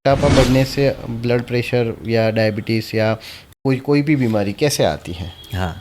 मोटापा बढ़ने से ब्लड प्रेशर या डायबिटीज़ या कोई भी बीमारी कैसे आती है? हाँ,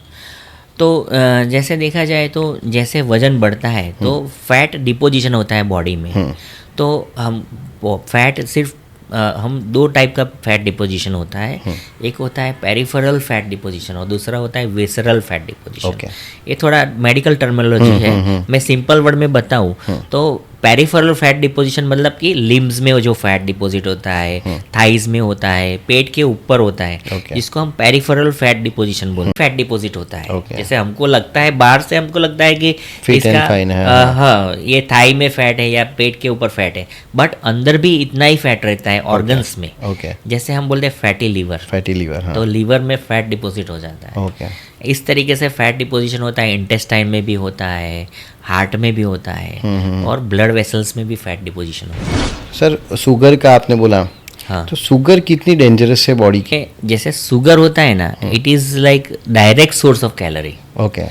तो जैसे देखा जाए तो जैसे वज़न बढ़ता है तो फैट डिपोजिशन होता है बॉडी में। तो हम फैट सिर्फ हम दो टाइप का फैट डिपोजिशन होता है। एक होता है पेरिफेरल फैट डिपोजिशन और दूसरा होता है विसरल फैट डिपोजिशन। Okay. ये थोड़ा मेडिकल टर्मिनोलॉजी है। मैं सिंपल वर्ड में बताऊं तो पेरिफेरल फैट डिपोजिशन मतलब कि लिम्स में जो फैट डिपॉजिट होता है, थाइज में होता है, पेट के ऊपर होता है, Okay. जिसको हम पेरिफेरल फैट डिपोजिशन बोलते हैं। फैट डिपॉजिट होता है। Okay. जैसे हमको लगता है बाहर से हमको लगता है कि Fit and fine है। हाँ ये थाई में फैट है या पेट के ऊपर फैट है, बट अंदर भी इतना ही फैट रहता है ऑर्गन्स में। ओके, जैसे हम बोलते हैं फैटी लीवर, फैटी लीवर। हाँ, तो लीवर में फैट डिपॉजिट हो जाता है। ओके। इस तरीके से फैट डिपोजिशन होता है, इंटेस्टाइन में भी होता है, हार्ट में भी होता है और ब्लड वेसल्स में भी फैट डिपोजिशन होता है। सर, शुगर का आपने बोला, हाँ, तो शुगर कितनी डेंजरस है बॉडी की? जैसे शुगर होता है ना, it is like direct source of calorie. Okay,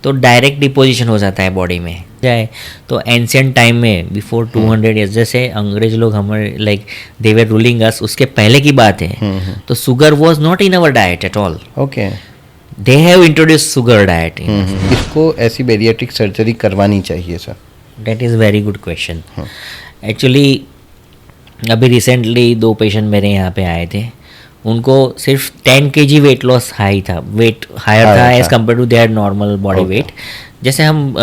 तो डायरेक्ट डिपोजिशन हो जाता है बॉडी में। जाए तो एंशियंट टाइम में बिफोर 200 ईयर्स, जैसे अंग्रेज लोग हमारे लाइक दे वर रूलिंग अस, उसके पहले की बात है, तो sugar was not in our diet at all. Okay. They have introduce sugar diet. इसको ऐसी बेरियाट्रिक सर्जरी करवानी चाहिए sir? That is very good question. Actually अभी रिसेंटली 2 पेशेंट मेरे यहाँ पे आए थे, उनको सिर्फ 10 kg weight loss weight higher था as compare to their normal body weight. जैसे हम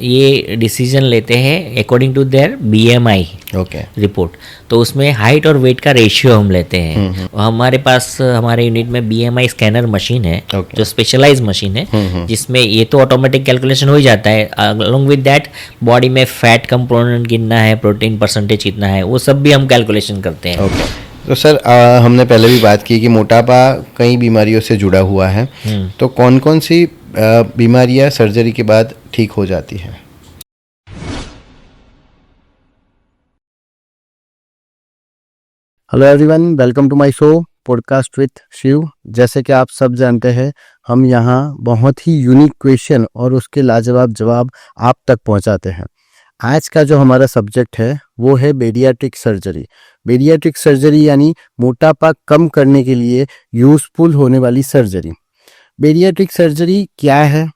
ये डिसीजन लेते हैं according to their BMI okay, report, तो उसमें हाइट और वेट का रेशियो हम लेते हैं। हमारे पास हमारे यूनिट में BMI स्कैनर मशीन है, जो स्पेशलाइज मशीन है, जिसमें ये तो ऑटोमेटिक कैलकुलेशन हो ही जाता है। अलोंग विद दैट बॉडी में फैट कंपोनेंट कितना है, प्रोटीन परसेंटेज कितना है, वो सब भी हम कैलकुलेशन करते हैं। ओके। तो सर, हमने पहले भी बात की कि मोटापा कई बीमारियों से जुड़ा हुआ है, तो कौन कौन सी बीमारियां सर्जरी के बाद ठीक हो जाती हैं? Hello everyone, welcome to my show podcast with Shiv. जैसे कि आप सब जानते हैं, हम यहाँ बहुत ही यूनिक क्वेश्चन और उसके लाजवाब जवाब आप तक पहुँचाते हैं। आज का जो हमारा सब्जेक्ट है वो है बेरियाट्रिक सर्जरी। बेरियाट्रिक सर्जरी यानी मोटापा कम करने के लिए यूजफुल होने वाली सर्जरी। बेरियाट्रिक सर्जरी क्या है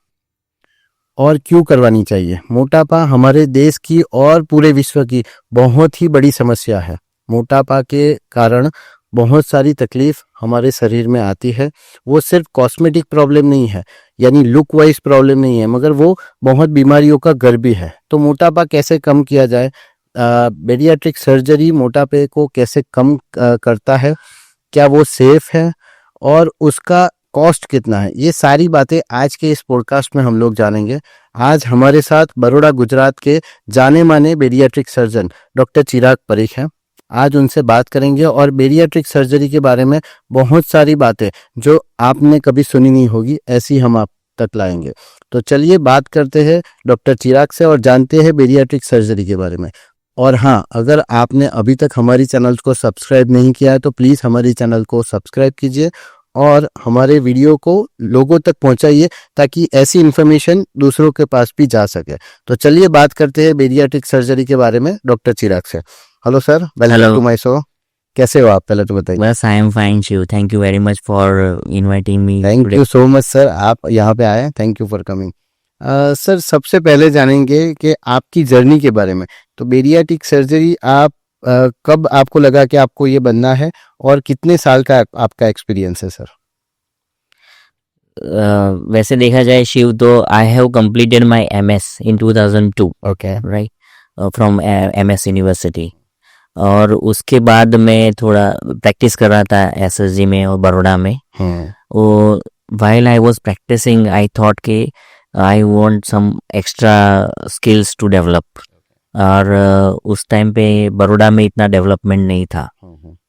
और क्यों करवानी चाहिए? मोटापा हमारे देश की और पूरे विश्व की बहुत ही बड़ी समस्या है। मोटापा के कारण बहुत सारी तकलीफ हमारे शरीर में आती है। वो सिर्फ कॉस्मेटिक प्रॉब्लम नहीं है, यानी लुक वाइज प्रॉब्लम नहीं है, मगर वो बहुत बीमारियों का घर भी है। तो मोटापा कैसे कम किया जाए, बेरियाट्रिक सर्जरी मोटापे को कैसे कम करता है, क्या वो सेफ है और उसका कॉस्ट कितना है, ये सारी बातें आज के इस पॉडकास्ट में हम लोग जानेंगे। आज हमारे साथ बड़ौदा गुजरात के जाने माने बेरियाट्रिक सर्जन डॉक्टर चिराग परीख हैं। आज उनसे बात करेंगे और बेरियाट्रिक सर्जरी के बारे में बहुत सारी बातें जो आपने कभी सुनी नहीं होगी, ऐसी हम आप तक लाएंगे। तो चलिए बात करते हैं डॉक्टर चिराग से और जानते हैं बेरियाट्रिक सर्जरी के बारे में। और हाँ, अगर आपने अभी तक हमारी चैनल को सब्सक्राइब नहीं किया है तो प्लीज़ हमारी चैनल को सब्सक्राइब कीजिए और हमारे वीडियो को लोगों तक पहुंचाइए ताकि ऐसी इन्फॉर्मेशन दूसरों के पास भी जा सके। तो चलिए बात करते हैं बेरियाट्रिक सर्जरी के बारे में डॉक्टर चिराग से। Hello sir, welcome to my show. कैसे हो आप, पहले तो बताइए। बस I am fine Shiv, thank you very much for inviting me. Thank you so much sir, आप यहाँ पे आए, thank you for coming. Sir, सबसे पहले जानेंगे कि आपकी जर्नी के बारे में। तो बेरियाट्रिक सर्जरी आप कब आपको लगा कि आपको ये बनना है और कितने साल का आपका एक्सपीरियंस है सर? वैसे देखा जाए शिव, तो I have completed my MS in 2002, okay, right, from MS university. और उसके बाद मैं थोड़ा प्रैक्टिस कर रहा था SSG में और बड़ौदा में। वो while I was practicing, I thought कि I want some extra skills to develop। और उस टाइम पे बड़ौदा में इतना डेवलपमेंट नहीं था,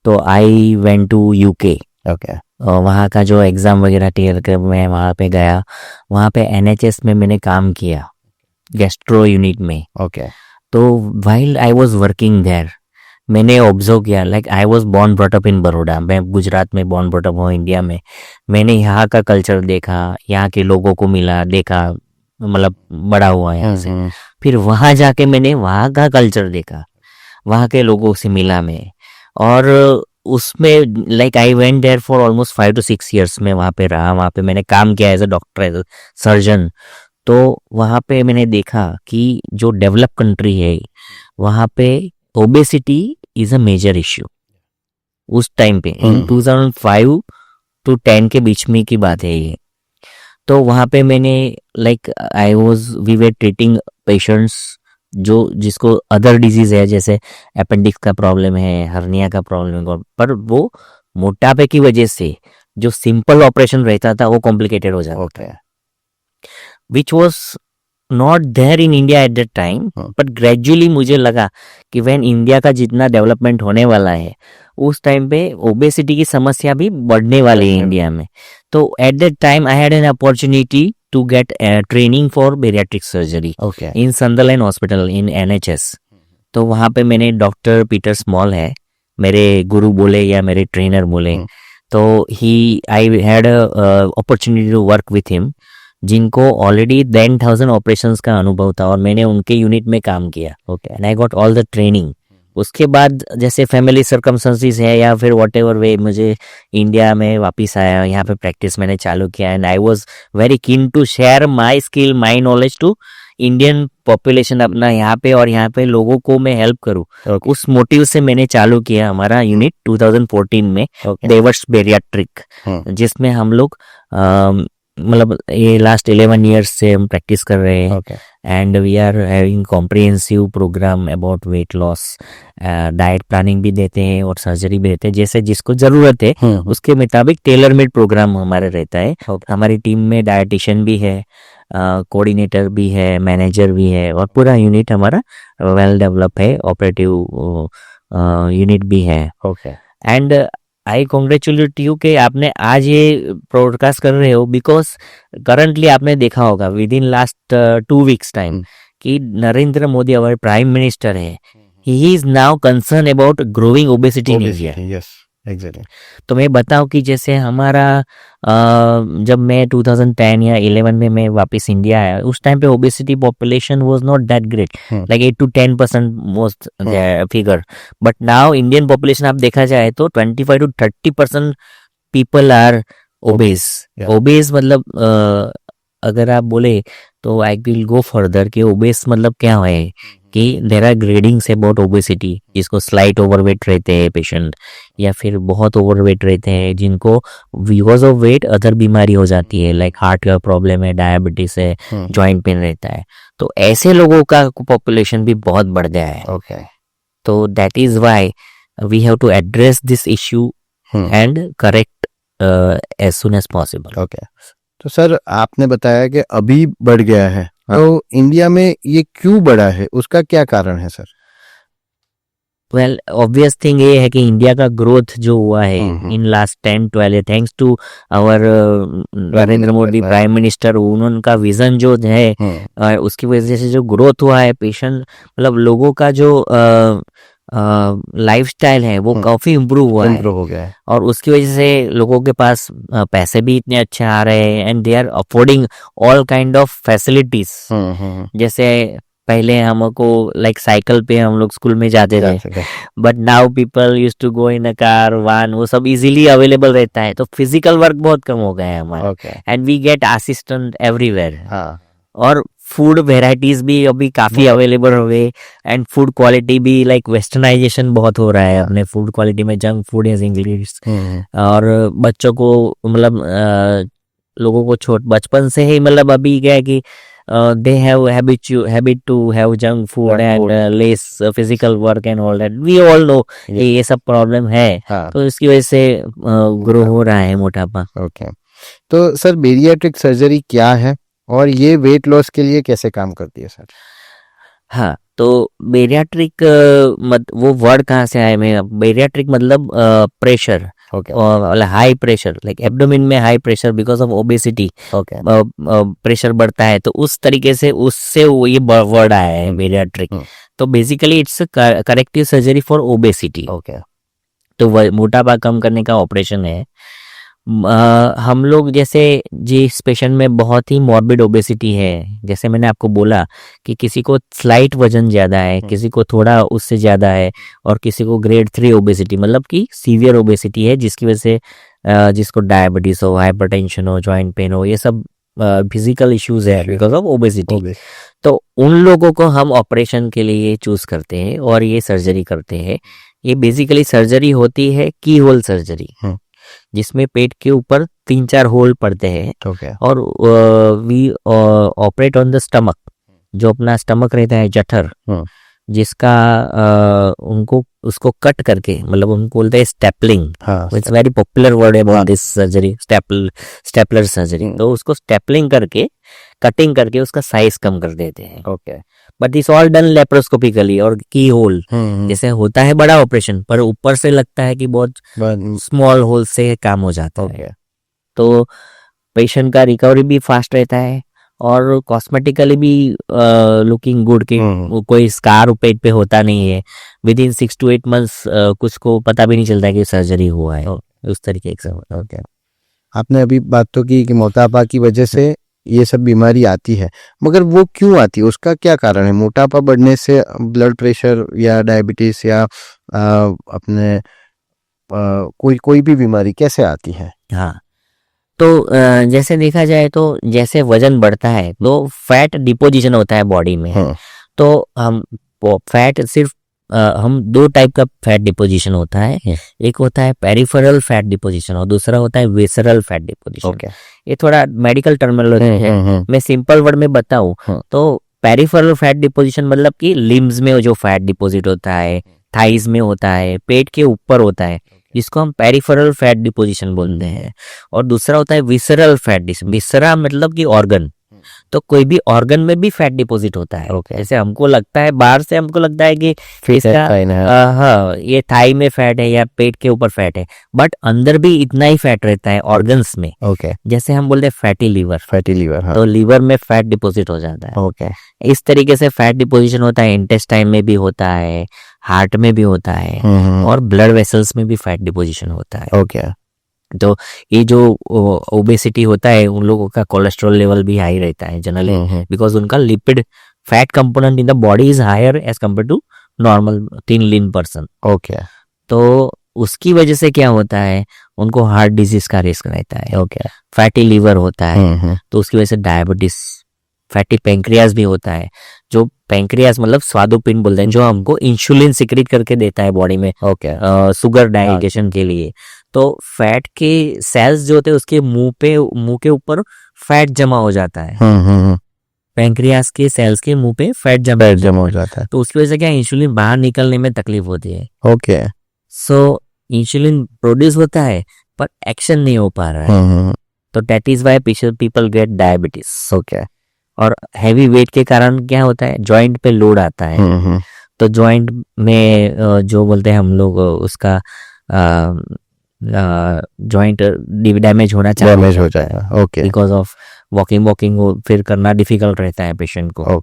तो I went to UK। Okay, वहाँ का जो एग्ज़ाम वगैरह क्लियर कर मैं वहाँ पे गया। वहाँ पे NHS में मैंने काम किया, गैस्ट्रो यूनिट में। ओके, तो while I was working there, मैंने ऑब्जर्व किया, like I was born brought up in Baroda. मैं गुजरात में बॉर्न ब्रॉट अप हूँ, इंडिया में। मैंने यहाँ का कल्चर देखा, यहाँ के लोगों को मिला, देखा, मतलब बड़ा हुआ यहाँ से। फिर वहाँ जाके मैंने वहाँ का कल्चर देखा, वहाँ के लोगों से मिला मैं। और उसमें like I went there for almost 5 to 6 years में वहाँ पे रहा, वहाँ पे मैंने काम किया as a doctor, as a surgeon. तो वहाँ पे मैंने देखा कि जो डेवलप कंट्री है वहाँ पे obesity is a major issue उस टाइम पे, इन 2005 to 10 के बीच में की बात है ये। तो वहाँ पे मैंने like we were treating patients जो जिसको अदर डिजीज है, जैसे अपेंडिक्स का प्रॉब्लम है, हर्निया का प्रॉब्लम है, पर वो मोटापे की वजह से जो सिंपल ऑपरेशन रहता था वो कॉम्प्लिकेटेड हो जाता है, which was not there in India at that time. But gradually मुझे लगा कि व्हेन इंडिया का जितना डेवलपमेंट होने वाला है उस टाइम पे ओबेसिटी की समस्या भी बढ़ने वाली है इंडिया में। तो at that time I had an opportunity to get training for bariatric surgery in Sunderland hospital in NHS। तो वहाँ पे मैंने डॉक्टर पीटर स्मॉल है मेरे गुरु बोले या मेरे ट्रेनर बोले, तो I had opportunity to work with him, जिनको ऑलरेडी 10,000 ऑपरेशंस का अनुभव था और मैंने उनके यूनिट में काम किया। And I got all the training. उसके बाद जैसे फैमिली सर्कमस्टेंसेस है या फिर वॉट एवर वे, मुझे इंडिया में वापस आया, यहाँ पे प्रैक्टिस मैंने चालू किया and I was very keen to share my skill, my knowledge to Indian population अपना यहाँ पे, और यहाँ पे लोगों को मैं हेल्प करूँ। उस मोटिव से मैंने चालू किया हमारा यूनिट 2014 में, देवर्स बेरियाट्रिक, जिसमें हम लोग मतलब ये लास्ट 11 years से हम प्रैक्टिस कर रहे हैं and we are having comprehensive program about weight loss, diet planning भी देते हैं और सर्जरी भी देते हैं, जैसे जिसको जरूरत है उसके मुताबिक टेलर मेड प्रोग्राम हमारा रहता है। हमारी टीम में डायटिशियन भी है, कोऑर्डिनेटर भी है, मैनेजर भी है, और पूरा यूनिट हमारा वेल डेवलप है, ऑपरेटिव यूनिट भी है। एंड आई कॉन्ग्रेचुलेट यू कि आपने आज ये ब्रॉडकास्ट कर रहे हो, बिकॉज करंटली आपने देखा होगा with in last 2 weeks time कि नरेंद्र मोदी हमारे प्राइम मिनिस्टर है, he is now concern about growing obesity in India. Yes exactly. तो मैं बताऊं कि जैसे हमारा जब मैं 2010 या 11 में मैं वापस इंडिया आया, उस टाइम पे obesity population was not that great, like 8 to 10% most figure. But now Indian population आप देखा जाए तो 25 to 30% people are obese. Obese मतलब अगर आप बोले तो आई विल गो फर्दर कि ओबेस मतलब क्या है, कि there are gradings about obesity, जिसको स्लाइट ओवरवेट रहते हैं पेशेंट, या फिर बहुत ओवरवेट रहते हैं जिनको बिकॉज ऑफ वेट अदर बीमारी हो जाती है, लाइक हार्ट का प्रॉब्लम है, डायबिटीज है, जॉइंट पेन रहता है। तो ऐसे लोगों का पॉपुलेशन भी बहुत बढ़ गया है। तो that is why we have to address this issue and correct as soon as possible. तो सर आपने बताया कि अभी बढ़ गया है, तो इंडिया में ये क्यों बढ़ा है, उसका क्या कारण है सर? वेल ऑब्वियस थिंग ये है कि इंडिया का ग्रोथ जो हुआ है in last 10-12 thanks to our Narendra Modi prime minister, उनका विजन जो है उसकी वजह से जो ग्रोथ हुआ है, पेशेंट मतलब लोगों का जो लाइफस्टाइल है वो काफी इम्प्रूव हुआ है, और उसकी वजह से लोगों के पास पैसे भी इतने अच्छे आ रहे हैं and they are affording all kind of facilities. जैसे पहले हमको लाइक साइकिल पे हम लोग स्कूल में जाते थे, but now people used to go in a car, van, वो सब इजीली अवेलेबल रहता है। तो फिजिकल वर्क बहुत कम हो गया है हमारा, and we get assistant everywhere, और फूड वेराइटीज भी अभी काफी अवेलेबल हो गए, एंड फूड क्वालिटी भी लाइक वेस्टर्नाइजेशन बहुत हो रहा है अपने फूड क्वालिटी में, जंक फूड इज इंग्लिश, और बच्चों को मतलब लोगों को बचपन से ही मतलब अभी क्या है कि they have habit to have junk food and less physical work and all that. We all know ये सब प्रॉब्लम है, तो इसकी वजह से ग्रो हो रहा है मोटापा। तो सर बेरियाट्रिक सर्जरी क्या है और ये वेट लॉस के लिए कैसे काम करती है सर? हाँ, तो बेरियाट्रिक वो वर्ड कहाँ से आया? मैं बेरियाट्रिक मतलब pressure, high pressure, like abdomen में high pressure because of obesity, pressure बढ़ता है, तो उस तरीके से उससे ये वर्ड आया है बेरियाट्रिक। तो basically it's corrective surgery for obesity. तो मोटापा कम करने का ऑपरेशन है, हम लोग जैसे जिस पेशेंट में बहुत ही मॉर्बिड ओबेसिटी है, जैसे मैंने आपको बोला कि किसी को स्लाइट वजन ज़्यादा है, किसी को थोड़ा उससे ज़्यादा है, और किसी को ग्रेड 3 ओबेसिटी मतलब कि सीवियर ओबेसिटी है, जिसकी वजह से जिसको डायबिटीज़ हो, हाइपरटेंशन हो, जॉइंट पेन हो, ये सब फिजिकल इश्यूज है बिकॉज ऑफ ओबेसिटी। तो उन लोगों को हम ऑपरेशन के लिए चूज करते हैं और ये सर्जरी करते हैं। ये बेसिकली सर्जरी होती है की होल सर्जरी, जिसमें पेट के ऊपर 3-4 होल पड़ते हैं और we operate on the stomach, जो अपना स्टमक रहता है जठर, जिसका उनको उसको कट करके, मतलब उनको बोलते हैं stippling. It's very popular word about this surgery, stapler surgery. तो उसको स्टेपलिंग करके, कटिंग करके उसका साइज कम कर देते हैं। Okay, but this all done laparoscopically और की होल, जैसे होता है बड़ा ऑपरेशन, पर ऊपर से लगता है कि बहुत स्मॉल होल से काम हो जाता है। तो पेशेंट का रिकवरी भी फास्ट रहता है और कॉस्मेटिकली भी लुकिंग गुड, कि कोई स्कार पेट पे होता नहीं है। विद इन 6 to 8 months कुछ को पता भी नहीं चलता है कि सर्जरी हुआ है, उस तरीके से। ओके, आपने अभी बात तो की कि मोटापा की वजह से ये सब बीमारी आती है, मगर वो क्यों आती है, उसका क्या कारण है? मोटापा बढ़ने से ब्लड प्रेशर या डायबिटीज या अपने कोई भी बीमारी कैसे आती है? हाँ, तो जैसे देखा जाए तो जैसे वजन बढ़ता है तो फैट डिपोजिशन होता है बॉडी में। तो हम फैट सिर्फ हम 2 टाइप का फैट डिपोजिशन होता है। एक होता है पेरिफेरल फैट डिपोजिशन और दूसरा होता है विसरल फैट डिपोजिशन। ये थोड़ा मेडिकल टर्मिनोलॉजी है, मैं सिंपल वर्ड में बताऊं तो पेरिफेरल फैट डिपोजिशन मतलब कि लिम्स में जो फैट डिपोजिट होता है, थाइज में होता है, पेट के ऊपर होता है, जिसको हम पेरिफेरल फैट डिपोजिशन बोलते हैं। और दूसरा होता है विसरल फैट डिपोजिशन। विसरा मतलब कि ऑर्गन, तो कोई भी ऑर्गन में भी फैट डिपॉजिट होता है। जैसे हमको लगता है, बाहर से हमको लगता है कि हाँ ये थाई में फैट है या पेट के ऊपर फैट है, बट अंदर भी इतना ही फैट रहता है ऑर्गन्स में। जैसे हम बोलते हैं फैटी लीवर, तो लीवर में फैट डिपॉजिट हो जाता है। इस तरीके से फैट डिपोजिशन होता है, इंटेस्टाइन में भी होता है, हार्ट में भी होता है, और ब्लड वेसल्स में भी फैट डिपोजिशन होता है। तो ये जो ओबेसिटी होता है, उन लोगों का कोलेस्ट्रॉल लेवल भी हाई रहता है जनरली, बिकॉज उनका lipid fat component in the body is higher as compare to normal thin lean person. तो उसकी वजह से क्या होता है, उनको हार्ट डिजीज का रिस्क रहता है। फैटी लीवर होता है तो उसकी वजह से डायबिटीज, फैटी पेंक्रियास भी होता है। जो पेंक्रियास मतलब स्वादुपिंड बोलते हैं, जो हमको इंसुलिन सिक्रीट करके देता है बॉडी में शुगर डाइजेशन के लिए। तो फैट के सेल्स जो होते हैं उसके मुंह के ऊपर फैट जमा हो जाता है। पेंक्रियास के सेल्स के मुंह पे फैट जमा हो जाता है, तो उसकी वजह से क्या इंसुलिन बाहर निकलने में तकलीफ होती है। सो इंसुलिन प्रोड्यूस होता है पर एक्शन नहीं हो पा रहा है, तो that is why people get diabetes. और हैवी वेट के कारण क्या होता है, जॉइंट पे लोड आता है, तो जॉइंट में जो बोलते हैं हम लोग उसका जॉइंट डैमेज होना हो जाएगा बिकॉज ऑफ वॉकिंग फिर करना डिफिकल्ट रहता है पेशेंट को।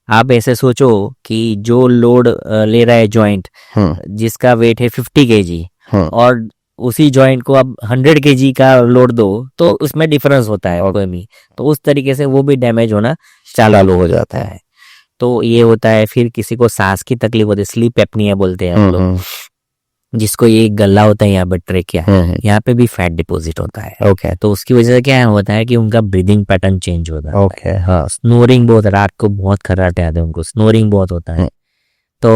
आप ऐसे सोचो कि जो लोड ले रहा है जॉइंट, जिसका वेट है 50 kg, और उसी जॉइंट को अब 100 kg का लोड दो तो उसमें डिफरेंस होता है कोई भी, तो उस तरीके से वो भी डैमेज होना चालू हो जाता है। तो ये होता है। फिर किसी को सांस की तकलीफ होती है, स्लीप एपनिया बोलते हैं हम लोग, जिसको ये गला होता है यहाँ पे ट्रेकिया, यहाँ पे भी फैट डिपॉजिट होता है। तो उसकी वजह से क्या होता है कि उनका ब्रीदिंग पैटर्न चेंज होता है। स्नोरिंग बहुत, रात को बहुत खर्राटे आते हैं उनको, स्नोरिंग बहुत होता है। तो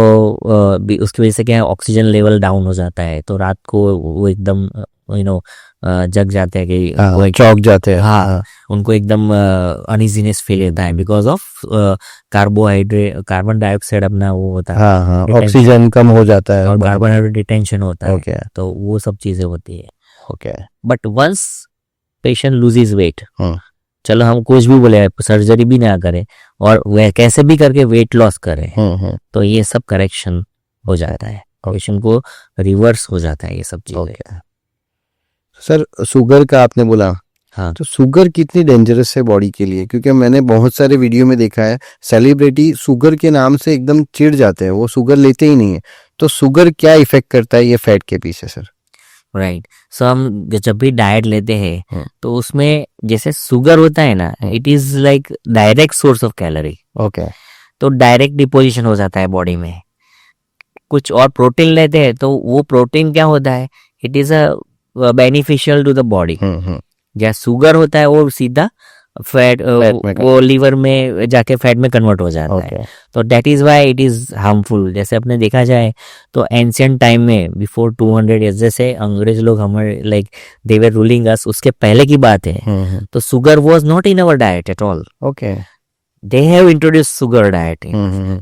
उसकी वजह से क्या है, ऑक्सीजन लेवल डाउन हो जाता है, तो रात को वो एकदम जग जाते हैं कि वो चौक जाते हैं। हाँ, उनको एकदम अनइजीनेस फील होता है बिकॉज ऑफ कार्बन डाइऑक्साइड अपना वो होता है, ऑक्सीजन कम हो जाता है और कार्बन डाइऑक्साइड डिटेंशन होता है। तो वो सब चीजें होती है। But once patient loses weight, चलो हम कुछ भी बोले, सर्जरी भी ना करें और वह कैसे भी करके वेट लॉस करें, तो ये सब करेक्शन हो जाता है, पेशेंट को रिवर्स हो जाता है ये सब चीजें। सर, शुगर का आपने बोला, हाँ, तो शुगर कितनी डेंजरस है बॉडी के लिए? क्योंकि मैंने बहुत सारे वीडियो में देखा है सेलिब्रिटी शुगर के नाम से एकदम चिढ़ जाते हैं, वो शुगर लेते ही नहीं है। तो शुगर क्या इफेक्ट करता है ये फैट के पीछे सर? राइट। सो हम जब भी डाइट लेते हैं तो उसमें जैसे शुगर होता है ना, it is like direct source of calorie. Okay. तो डायरेक्ट डिपोजिशन हो जाता है बॉडी में। कुछ और प्रोटीन लेते हैं तो वो प्रोटीन क्या होता है, it is a beneficial to the body. जैसे शुगर होता है वो सीधा फैट वो लीवर में जाके फैट में कन्वर्ट हो जाता है। तो that is why it is harmful. जैसे अपने देखा जाए तो एंशियंट टाइम में बिफोर 200 ईयर्स, जैसे अंग्रेज लोग हमारे लाइक दे वर रूलिंग अस, उसके पहले की बात है, तो sugar was not in our diet at all. Okay. They have introduce sugar diet.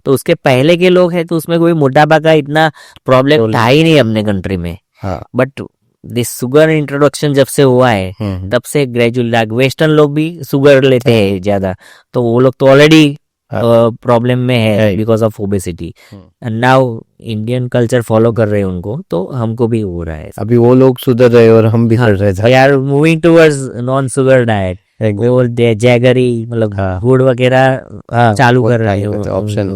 तो उसके पहले के लोग हैं तो उसमें कोई मोटापा का इतना प्रॉब्लम था ही नहीं अपने कंट्री में। बट दिस शुगर इंट्रोडक्शन जब से हुआ है तब से ग्रेजुअली वेस्टर्न लोग भी शुगर लेते हैं ज्यादा, तो वो लोग तो ऑलरेडी प्रॉब्लम में है because of obesity. And now Indian culture follow कर रहे हैं उनको, तो हमको भी हो रहा है। अभी वो लोग सुधर रहे और हम भी कर रहे थे। We are moving towards non sugar diet. वो जैगरी मतलब गुड़ वगैरह चालू कर रहे हो ऑप्शन।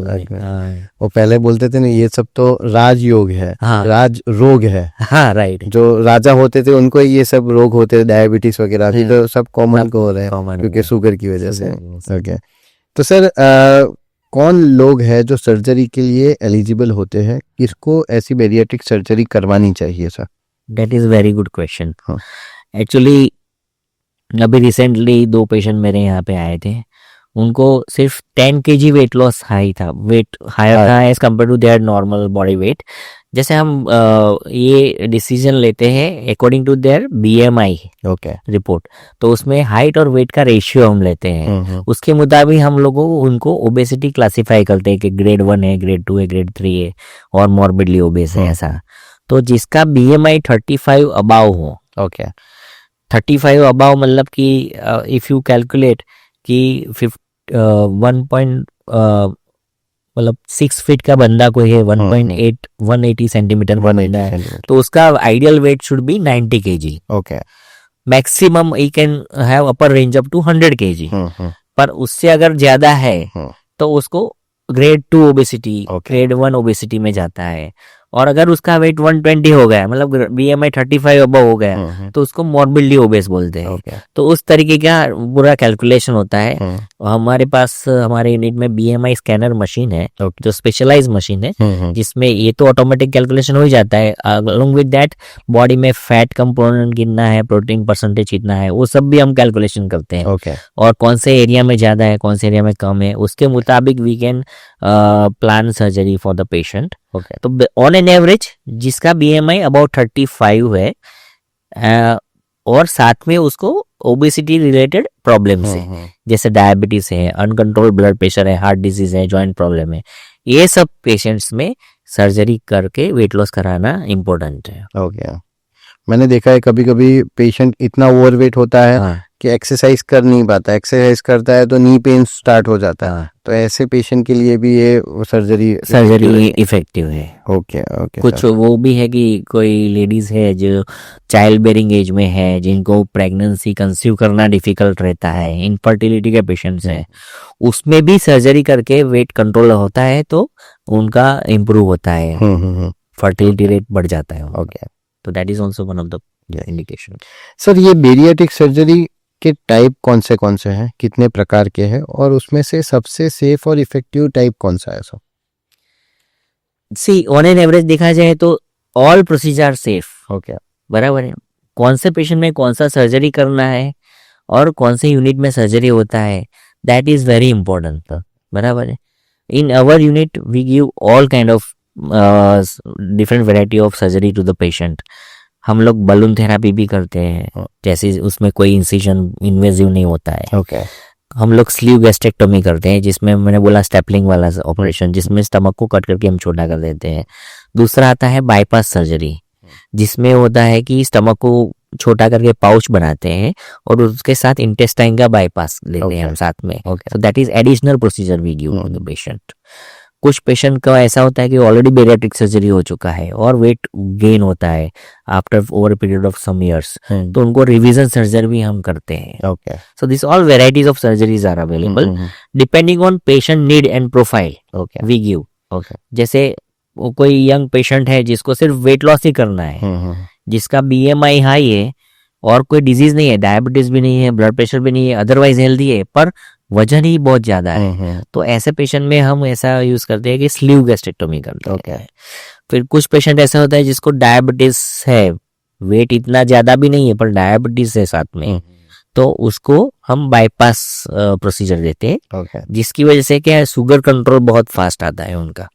वो पहले बोलते थे ना ये सब तो राजयोग है, राज रोग है। हाँ राइट। जो राजा होते थे उनको ये सब रोग होते थे, डायबिटीज वगैरह, अभी तो सब कॉमन को हो रहे हैं क्योंकि शुगर की वजह से। ओके। तो सर कौन लोग हैं जो सर्जरी के लिए एलिजिबल होते हैं, किसको ऐसी बेरियाट्रिक सर्जरी करवानी चाहिए sir? That is very good question. Actually अभी रिसेंटली 2 पेशेंट मेरे यहाँ पे आए थे, उनको सिर्फ 10 kg वेट लॉस हाई था, वेट हायर था as compare to their normal body weight. जैसे हम ये डिसीजन लेते हैं according to their BMI report, तो उसमें हाइट और वेट का रेशियो हम लेते हैं। उसके मुताबिक हम लोगों उनको ओबेसिटी क्लासिफाई करते हैं कि ग्रेड 1 है, ग्रेड 2 है, ग्रेड 3 है और मॉर्बिडली ओबेस है ऐसा। तो जिसका BMI 35 अबाव हो, 35 अबाव मतलब कि इफ यू कैलकुलेट कि मतलब 6 फीट का बंदा कोई है, 180 सेंटीमीटर बंदा है, तो उसका ideal weight should be 90 kg। Okay. Maximum he can have upper range up to 100 kg। पर उससे अगर ज्यादा है तो उसको ग्रेड 2 ओबेसिटी, ग्रेड 1 ओबेसिटी में जाता है। और अगर उसका वेट 120 हो गया, मतलब BMI 35 अबव हो गया, तो उसको मॉर्बिडली ओबेस बोलते हैं। तो उस तरीके का पूरा कैलकुलेशन होता है। हमारे पास हमारे यूनिट में BMI स्कैनर मशीन है, जो स्पेशलाइज मशीन है, जिसमें ये तो ऑटोमेटिक कैलकुलेशन हो ही जाता है। अलोंग विद दैट बॉडी में फैट कंपोनेंट कितना है, प्रोटीन परसेंटेज कितना है, वो सब भी हम कैलकुलेशन करते हैं। और कौन से एरिया में ज्यादा है, कौन से एरिया में कम है, उसके मुताबिक we can plan surgery for the patient. तो ऑन एन एवरेज जिसका BMI अबाउट 35 है और साथ में उसको ओबेसिटी रिलेटेड प्रॉब्लम है, जैसे डायबिटीज है, अनकंट्रोल ब्लड प्रेशर है, हार्ट डिजीज है, जॉइंट प्रॉब्लम है, ये सब पेशेंट्स में सर्जरी करके वेट लॉस कराना इम्पोर्टेंट है। ओके। मैंने देखा है कभी कभी पेशेंट इतना ओवरवेट होता है कि एक्सरसाइज कर नहीं पाता, एक्सरसाइज करता है तो नी पेन स्टार्ट हो जाता है, तो ऐसे पेशेंट के लिए भी ये सर्जरी इफेक्टिव है। ओके। कुछ वो भी है कि कोई लेडीज है जो चाइल्ड बेरिंग एज में है, जिनको प्रेगनेंसी कंसीव करना डिफिकल्ट रहता है, इनफर्टिलिटी के पेशेंट्स हैं, उसमें भी सर्जरी करके वेट कंट्रोल होता है तो उनका इम्प्रूव होता है, फर्टिलिटी रेट बढ़ जाता है। ओके। तो that is also one of the indication. Sir ये बेरियाट्रिक सर्जरी के टाइप कौन से हैं, कितने प्रकार के हैं, और उसमें से सबसे सेफ और इफेक्टिव टाइप कौन सा है sir? See on an average देखा जाए तो ऑल प्रोसीजर सेफ। ओके। बराबर है। कौन से पेशेंट में कौन सा सर्जरी करना है और कौन से यूनिट में सर्जरी होता है, दैट इज वेरी इंपॉर्टेंट। बराबर है। In our unit we give all kind of different variety of surgery to the patient. हम लोग बलून थेरापी भी करते हैं, जैसे उसमें कोई इंसिजन इन्वेजिव नहीं होता है। ओके। हम लोग स्लीव गैस्ट्रेक्टोमी करते हैं, जिसमें मैंने बोला स्टेपलिंग वाला ऑपरेशन, जिसमें स्टमक को कट करके हम छोटा कर देते हैं। दूसरा आता है बाईपास सर्जरी, जिसमें होता है कि स्टमक को छोटा करके पाउच बनाते हैं और उसके साथ इंटेस्टाइन का बाईपास लेते हैं हम साथ में। So that is additional procedure we give to the patient. कुछ पेशेंट का ऐसा होता है कि ऑलरेडी बेरियाट्रिक सर्जरी हो चुका है और वेट गेन होता है after over period of some years, तो उनको रिवीजन सर्जरी भी हम करते हैं। Okay. So this all varieties of surgeries are available depending on patient need and profile we give. जैसे वो कोई यंग पेशेंट है जिसको सिर्फ वेट लॉस ही करना है, जिसका BMI हाई है और कोई डिजीज नहीं है, डायबिटीज भी नहीं है, ब्लड प्रेशर भी नहीं है, अदरवाइज हेल्दी है, पर वजन ही बहुत ज्यादा है, तो ऐसे पेशेंट में हम ऐसा यूज करते हैं कि स्लीव गैस्ट्रेक्टोमी करते हैं। फिर कुछ पेशेंट ऐसा होता है जिसको डायबिटीज है, वेट इतना ज्यादा भी नहीं है पर डायबिटीज है साथ में, तो उसको हम बाईपास प्रोसीजर देते हैं, जिसकी वजह से क्या है, शुगर कंट्रोल बहुत फास्ट आता है उनका।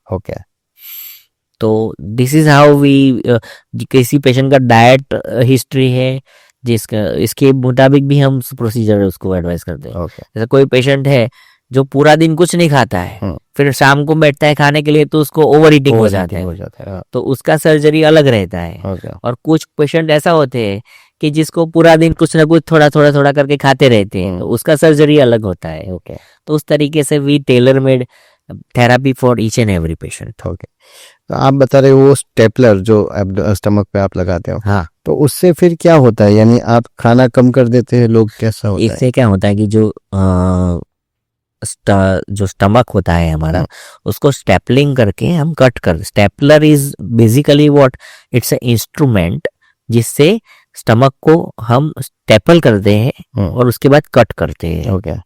तो दिस इज हाउ वी, किसी पेशेंट का डाइट हिस्ट्री है जिसका, इसके मुताबिक भी हम प्रोसीजर उसको एडवाइस करते हैं। जैसे कोई पेशेंट है जो पूरा दिन कुछ नहीं खाता है, फिर शाम को बैठता है खाने के लिए तो उसको ओवर ईटिंग हो जाता है, तो उसका सर्जरी अलग रहता है। और कुछ पेशेंट ऐसा होते हैं कि जिसको पूरा दिन कुछ ना कुछ थोड़ा थोड़ा करके खाते रहते हैं, तो उसका सर्जरी अलग होता है। तो उस तरीके से we tailor made therapy for each and every patient. तो आप बता रहे हो वो स्टेपलर जो स्टमक पे आप लगाते हो, हाँ, तो उससे फिर क्या होता है, यानी आप खाना कम कर देते हैं लोग, कैसा होता है? इससे क्या होता है कि जो स्टमक होता है हमारा, उसको स्टेपलिंग करके हम कट कर, stapler is basically what, it's a instrument जिससे स्टमक को हम स्टेपल करते हैं और उसके बाद कट करते हैं।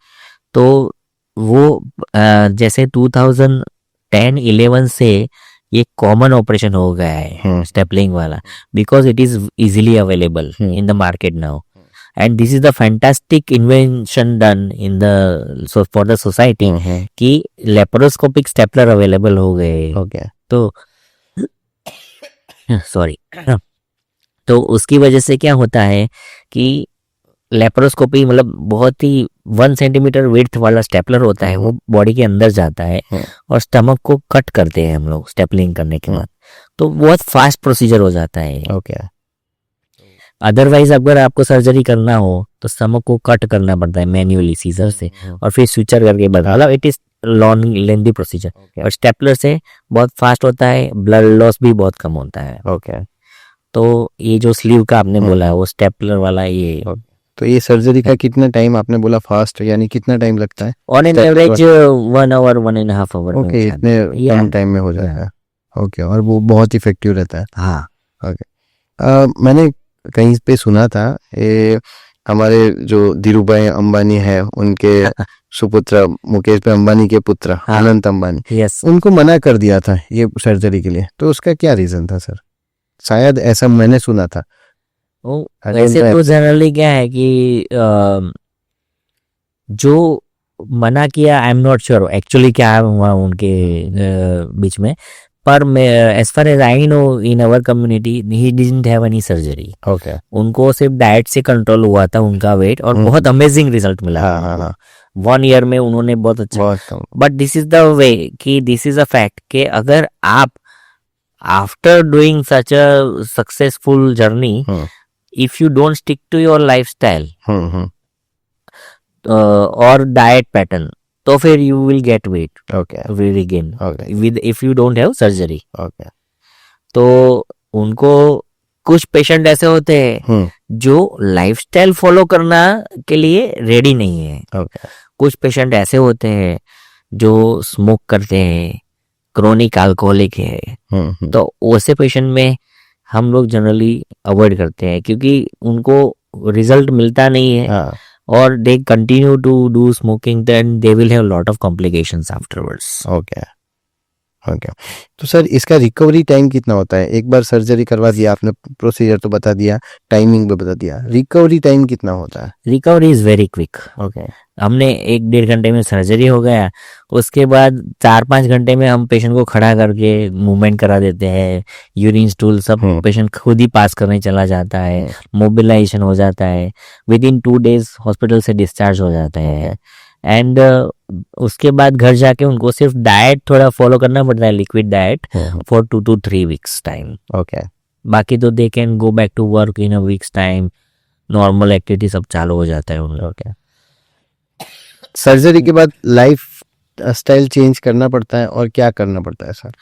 तो वो जैसे 2010-11 से ये कॉमन ऑपरेशन हो गया है स्टेपलिंग वाला, because it is easily available in the market now, and this is the fantastic invention done in the for the society कि लेप्रोस्कोपिक स्टेपलर अवेलेबल हो गए। तो सॉरी, तो उसकी वजह से क्या होता है कि लेप्रोस्कोपी मतलब बहुत ही 1 सेंटीमीटर विड्थ वाला स्टेपलर होता है, वो बॉडी के अंदर जाता है और स्टमक को कट करते हैं हम लोग स्टेपलिंग करने के बाद, तो बहुत फास्ट प्रोसीजर हो जाता है। अदरवाइज अगर आपको सर्जरी करना हो तो स्टमक को कट करना पड़ता है मैन्युअली सीजर से और फिर स्विचर करके बदला, it is long lengthy procedure. और स्टेपलर से बहुत फास्ट होता है, ब्लड लॉस भी बहुत कम होता है। तो ये जो स्लीव का आपने बोला है वो स्टेपलर वाला ये। तो ये सर्जरी का कितना टाइम आपने बोला फास्ट, यानी कितना टाइम लगता है? On an average 1 hour 1.5 hour. Okay, इतने कम टाइम में हो जाता है। ओके, और वो बहुत इफेक्टिव रहता है। हाँ, ओके। मैंने कहीं पे सुना था, ये हमारे जो धीरूभाई अंबानी है उनके सुपुत्र मुकेश भाई अंबानी के पुत्र अनंत अंबानी, उनको मना कर दिया था ये सर्जरी के लिए, तो उसका क्या रीजन था सर? शायद ऐसा मैंने सुना था। वैसे तो जनरली क्या है कि जो मना किया, I am not sure actually क्या हुआ उनके बीच में, पर as far as I know in our community he didn't have any surgery. उनको सिर्फ डाइट से कंट्रोल हुआ था उनका वेट, और बहुत अमेजिंग रिजल्ट मिला। 1 ईयर में उन्होंने बहुत अच्छा। But this is the way कि दिस इज अ फैक्ट कि अगर आप after doing such a successful journey, if you don't stick to your lifestyle or diet pattern, तो फिर you will get weight, will regain with if you don't have surgery। तो उनको कुछ patient ऐसे होते हैं जो लाइफस्टाइल फॉलो करना के लिए रेडी नहीं है। कुछ पेशेंट ऐसे होते हैं जो स्मोक करते हैं, क्रोनिक अल्कोहलिक है, तो वैसे पेशेंट में हम लोग जनरली अवॉइड करते हैं क्योंकि उनको रिजल्ट मिलता नहीं है और they continue to do smoking, then they will have lot of complications afterwards. Okay, तो सर इसका रिकवरी टाइम कितना होता है? एक बार सर्जरी करवा दिया आपने, प्रोसीजर तो बता दिया, टाइमिंग भी बता दिया, रिकवरी टाइम कितना होता है? Recovery is very quick. हमने 1-1.5 घंटे में सर्जरी हो गया, उसके बाद 4-5 घंटे में हम पेशेंट को खड़ा करके मूवमेंट करा देते हैं, यूरिन स्टूल सब पेशेंट खुद ही पास करने चला जाता है, मोबिलाइजेशन हो जाता है, विद इन 2 डेज हॉस्पिटल से डिस्चार्ज हो जाता है। एंड उसके बाद घर जाके उनको सिर्फ डाइट थोड़ा फॉलो करना पड़ता है, liquid diet for 2 to 3 weeks time. बाकी तो they can go back to work in a weeks time, normal activity सब चालू हो जाता है उन लोग। सर्जरी के बाद लाइफ स्टाइल चेंज करना पड़ता है और क्या करना पड़ता है सर?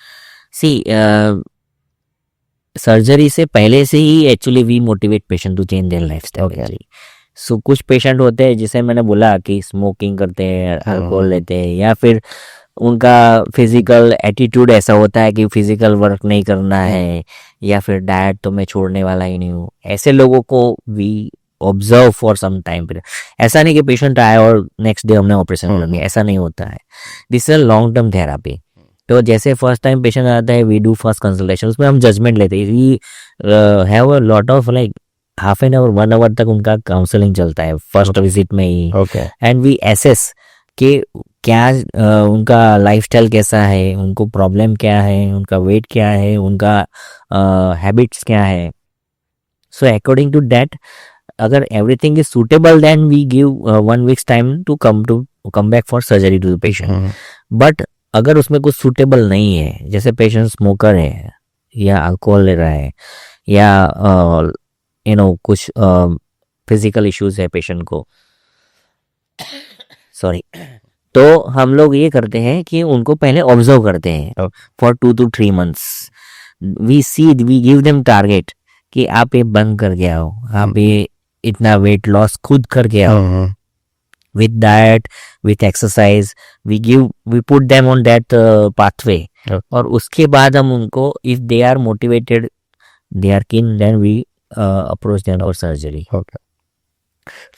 सर्जरी से पहले से ही actually we motivate patient to change their lifestyle. So कुछ पेशेंट होते हैं जिसे मैंने बोला कि स्मोकिंग करते हैं, अल्कोहल लेते हैं, या फिर उनका फिजिकल एटीट्यूड ऐसा होता है कि फिजिकल वर्क नहीं करना है, या फिर डाइट तो मैं छोड़ने वाला ही नहीं हूँ, ऐसे लोगों को we observe for some time period. ऐसा नहीं कि पेशेंट आए और नेक्स्ट डे हमने ऑपरेशन कर लिया, ऐसा नहीं होता है। This is a long term therapy. तो जैसे फर्स्ट टाइम पेशेंट आता है, वी डू फर्स्ट कंसल्टेशन, उसमें हम जजमेंट लेते हैं, we have a lot of like half an hour 1 hour तक उनका काउंसलिंग चलता है फर्स्ट विजिट में ही। ओके एंड वी एसेस कि क्या उनका लाइफस्टाइल कैसा है, उनको प्रॉब्लम क्या है, उनका वेट क्या है, उनका हैबिट्स क्या है। सो अकॉर्डिंग टू दैट, अगर everything is suitable, then we give 1 weeks time to come back for surgery to the patient. But अगर उसमें कुछ सुटेबल नहीं है, जैसे पेशेंट स्मोकर है या अल्कोहल ले रहा है या कुछ फिजिकल इश्यूज है पेशेंट को, सॉरी, तो हम लोग ये करते हैं कि उनको पहले ऑब्जर्व करते हैं for 2 to 3 months। We give them target कि आप ये बंद करके आओ, आप ये इतना वेट लॉस खुद करके आओ with diet, with exercise, we put them on that pathway। और उसके बाद हम उनको, if they are motivated, they are keen, then we approach them for surgery। Okay.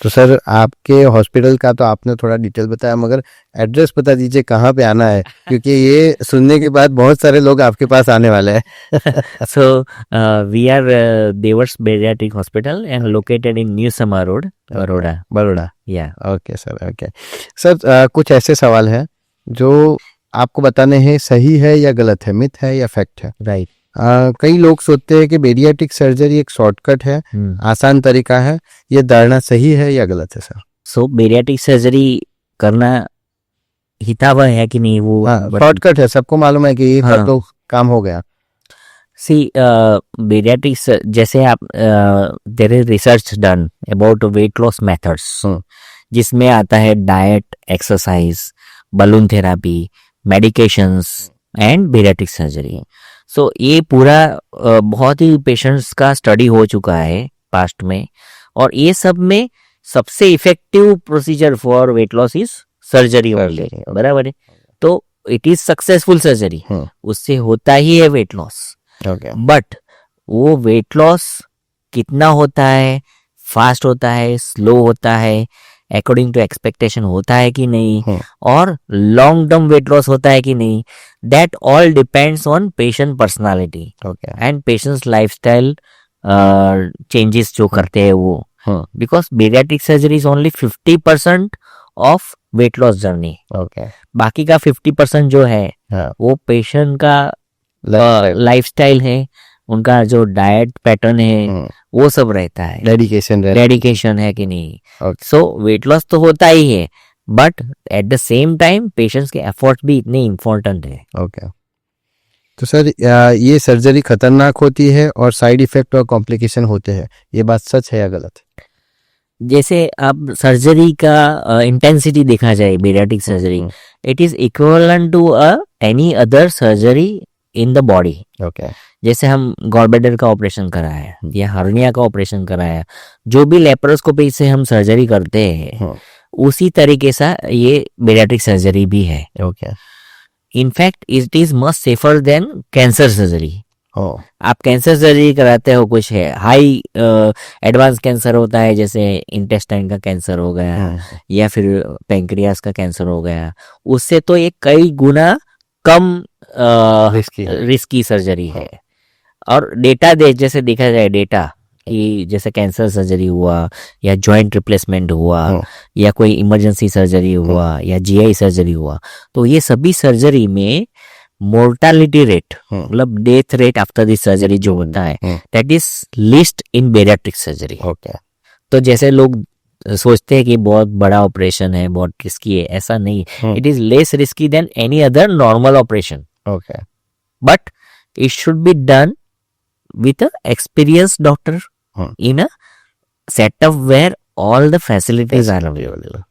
तो सर आपके हॉस्पिटल का तो आपने थोड़ा डिटेल बताया, मगर एड्रेस बता दीजिए कहाँ पे आना है, क्योंकि ये सुनने के बाद बहुत सारे लोग आपके पास आने वाले हैं। So we are Devas Pediatric Hospital and located in New Sama Road, Baroda। Baroda. Yeah। Okay sir, okay sir. कुछ ऐसे सवाल हैं जो आपको बताने हैं, सही है या गलत है, मिथ है या फैक्ट है। Right। कई लोग सोचते हैं कि बेरियाट्रिक सर्जरी एक शॉर्टकट है, आसान तरीका है, ये धारणा सही है या गलत है सर। So बेरियाट्रिक सर्जरी करना हितावह है कि नहीं, वो शॉर्टकट है, सबको मालूम है कि ये कर दो काम हो गया। सी बेरियाट्रिक्स, जैसे आप there is research done about weight loss methods, जिसमें आता है diet, exercise, balloon therapy, medications and bariatric surgery. So ये पूरा बहुत ही पेशेंट्स का स्टडी हो चुका है पास्ट में, और ये सब में सबसे effective procedure for weight loss is surgery only, बराबर है। तो इट इज सक्सेसफुल सर्जरी, उससे होता ही है वेट लॉस। बट वो वेट लॉस कितना होता है, फास्ट होता है, स्लो होता है, अकॉर्डिंग टू एक्सपेक्टेशन होता है कि नहीं, और लॉन्ग टर्म वेट लॉस होता है कि नहीं, that all depends on patient personality and patients lifestyle changes जो करते हैं वो। Because bariatric surgery is only 50% of weight loss journey. बाकी का 50% जो है वो पेशेंट का लाइफस्टाइल है, उनका जो डाइट पैटर्न है, वो सब रहता है, डेडिकेशन है कि नहीं। सो वेट लॉस तो होता ही है, but at the same time patients के एफर्ट्स भी इतने इम्पोर्टेंट है। ओके। तो सर ये सर्जरी खतरनाक होती है और साइड इफेक्ट और कॉम्प्लिकेशन होते हैं, ये बात सच है या गलत? जैसे अब सर्जरी का इंटेंसिटी देखा जाए, bariatric surgery it is equivalent to any other surgery in the body. जैसे हम गॉलब्लैडर का ऑपरेशन कराया या हर्निया का ऑपरेशन कराया, जो भी लेप्रोस्कोपी से हम सर्जरी करते हैं उसी तरीके से ये बेरियाट्रिक सर्जरी भी है। In fact it is much safer than cancer surgery. आप कैंसर सर्जरी कराते हो, कुछ है हाई एडवांस कैंसर होता है, जैसे इंटेस्टाइन का कैंसर हो गया या फिर पैंक्रियास का कैंसर हो गया, उससे तो ये कई गुना कम रिस्की सर्जरी है। और डेटा जैसे देखा जाए, डेटा कि जैसे कैंसर सर्जरी हुआ या जॉइंट रिप्लेसमेंट हुआ या कोई इमरजेंसी सर्जरी हुआ या जीआई सर्जरी हुआ, तो ये सभी सर्जरी में मोर्टालिटी रेट, मतलब death rate after this surgery जो होता है, that is list in bariatric surgery. तो जैसे लोग सोचते हैं कि बहुत बड़ा ऑपरेशन है, बहुत रिस्की है, ऐसा नहीं, it is less risky then any other normal operation. But it should be done with a experienced doctor in a setup where all the facilities are available।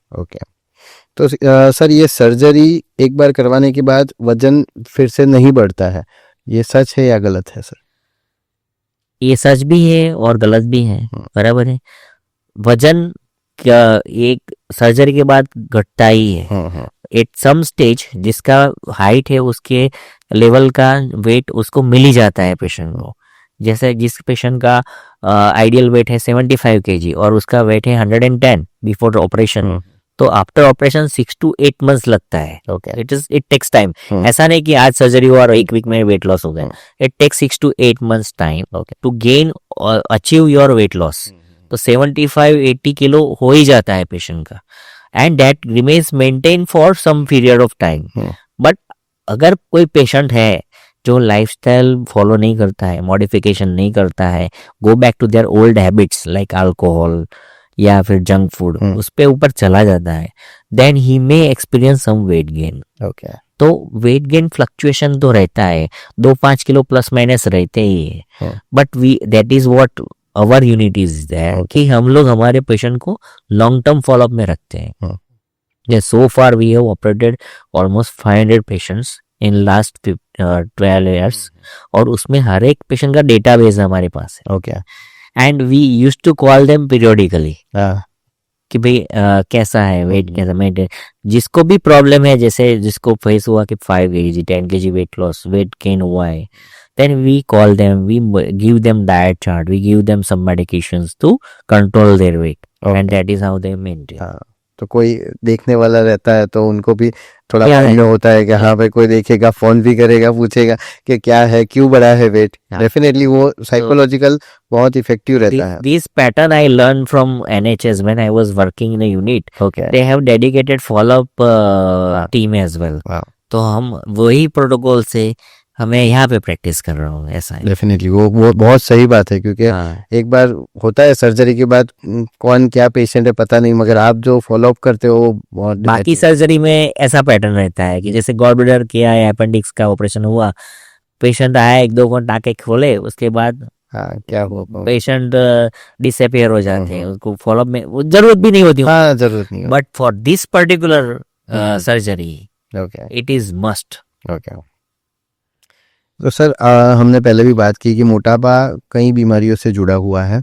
तो सर ये सर्जरी एक बार करवाने के बाद वजन फिर से नहीं बढ़ता है, ये सच है या गलत है सर? ये सच भी है और गलत भी है, बराबर है। वजन क्या एक सर्जरी के बाद घटता ही है एट सम स्टेज, जिसका हाइट है उसके लेवल का वेट उसको मिल ही जाता है पेशेंट को। जैसे जिस पेशेंट का आइडियल वेट है 75 kg और उसका वेट है 110 बिफोर ऑपरेशन, तो आफ्टर ऑपरेशन 6 to 8 months लगता है. Okay. It takes time. ऐसा नहीं कि आज सर्जरी हुआ और एक वीक में वेट लॉस हो गया. It takes 6 to 8 months time to gain achieve your weight loss. तो 75-80 किलो हो ही जाता है पेशेंट का, and that remains maintain for some period of time. But अगर कोई पेशेंट है जो लाइफस्टाइल फॉलो नहीं करता है, मॉडिफिकेशन नहीं करता है, go back to their old habits like alcohol या फिर जंक फूड, उस पे ऊपर चला जाता है, then he may experience some weight gain. Okay. तो वेट गेन फ्लक्चुएशन तो रहता है, 2-5 किलो प्लस माइनस रहते ही है. But we that is what our unit is that कि हम लोग हमारे पेशेंट को लॉन्ग टर्म फॉलोअप में रखते हैं. So far we have operated almost 500 patients in last 12 years, और उसमें हर एक पेशेंट का डेटाबेस हमारे पास है. Okay. And we use to call them periodically कि भाई कैसा है वेट, कैसा मेंटेन. जिसको भी प्रॉब्लम है, जैसे जिसको फेस हुआ कि 5 kg 10 kg weight loss, weight gain हुआ है, then we call them, we give them diet chart, we give them some medications to control their weight. Okay. And that is how they maintain. तो कोई देखने वाला रहता है तो उनको भी थोड़ा माइंड होता है कि हाँ भाई कोई देखेगा, फोन भी करेगा, पूछेगा कि क्या है, क्यों बढ़ा है वेट. डेफिनेटली वो साइकोलॉजिकल बहुत इफेक्टिव रहता है. This pattern I learned from NHS when I was working in a unit. Okay. They have dedicated follow-up team as well. Wow. तो हम वही प्रोटोकॉल से हमें यहाँ पे प्रैक्टिस कर रहा हूँ. ऐसा है. डेफिनेटली वो बहुत सही बात है, क्योंकि एक बार होता है सर्जरी के बाद कौन क्या पेशेंट है पता नहीं, मगर आप जो फॉलोअप करते हो बहुत. बाकी सर्जरी में ऐसा पैटर्न रहता है कि जैसे गॉल ब्लैडर किया है, अपेंडिक्स का ऑपरेशन हुआ, पेशेंट आया 1-2 घंटा टाके खोले, उसके बाद क्या हुआ, पेशेंट डिसअपियर हो जाते हैं. उसको फॉलोअप में वो जरूरत भी नहीं होती. जरूरत नहीं. But for this particular surgery it is must. Okay. तो सर हमने पहले भी बात की कि मोटापा कई बीमारियों से जुड़ा हुआ है,